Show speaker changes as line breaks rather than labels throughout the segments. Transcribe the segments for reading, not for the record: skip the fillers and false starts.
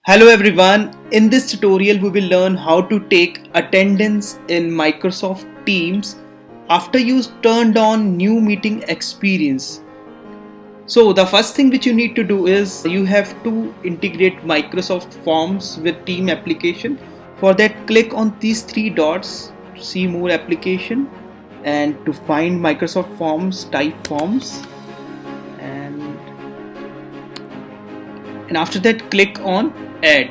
Hello everyone, in this tutorial we will learn how to take attendance in Microsoft Teams after you turned on new meeting experience. So the first thing which you need to do is you have to integrate Microsoft Forms with Team application. For that, click on these three dots, see more application, and to find Microsoft Forms, type Forms, and after that click on add,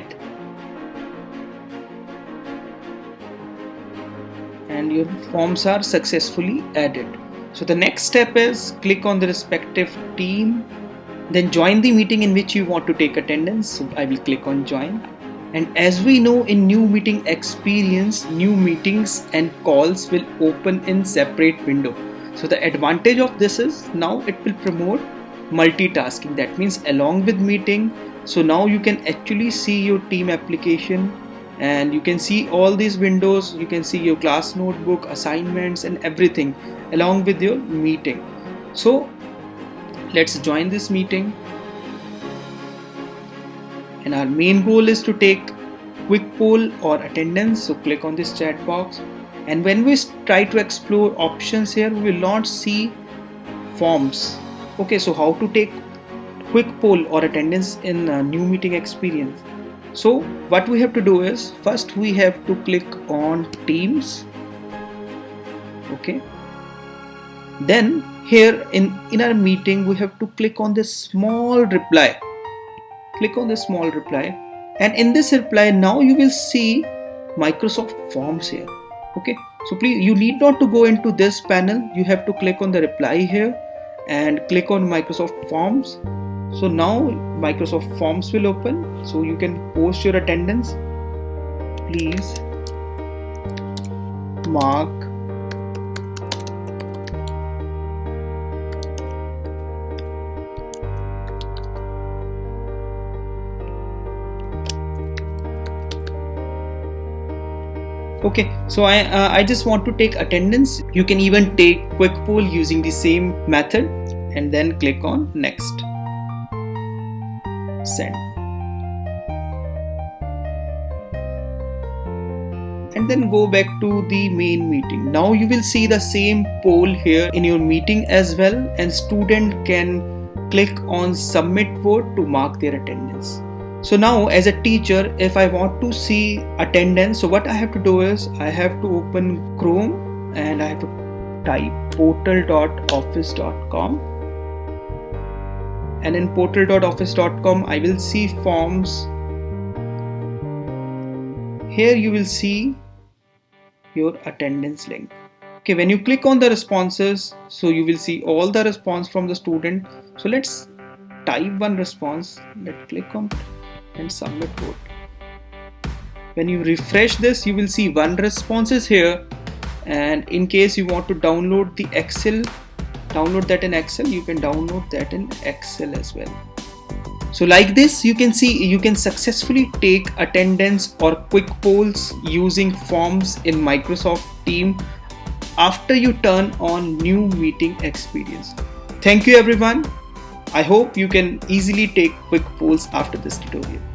and your forms are successfully added. So the next step is click on the respective team, then join the meeting in which you want to take attendance. So I will click on join, and as we know, in new meeting experience, new meetings and calls will open in separate window. So the advantage of this is now it will promote multitasking. That means along with meeting, so now you can actually see your team application and you can see all these windows. You can see your class notebook, assignments and everything along with your meeting. So let's join this meeting, and our main goal is to take quick poll or attendance. So click on this chat box, and when we try to explore options here, we will not see forms. Okay, so how to take quick poll or attendance in a new meeting experience? So what we have to do is, first we have to click on Teams. Okay, then here in our meeting we have to click on this small reply. Click on this small reply, and in this reply now you will see Microsoft Forms here. Okay, so please, you need not to go into this panel. You have to click on the reply here and click on Microsoft Forms. So now Microsoft Forms will open, so you can post your attendance. Please mark Okay, so I just want to take attendance. You can even take quick poll using the same method, and then click on next, send, and then go back to the main meeting. Now you will see the same poll here in your meeting as well, and student can click on submit vote to mark their attendance. So now as a teacher, if I want to see attendance, so what I have to do is I have to open Chrome and I have to type portal.office.com, and in portal.office.com I will see forms. Here you will see your attendance link. Okay, when you click on the responses, so you will see all the response from the student. So let's type one response. Let's click on and submit vote. When you refresh this, you will see one response is here, and in case you want to download the Excel, download that in Excel, you can download that in Excel as well. So like this, you can see you can successfully take attendance or quick polls using forms in Microsoft Teams after you turn on new meeting experience. Thank you everyone. I hope you can easily take quick polls after this tutorial.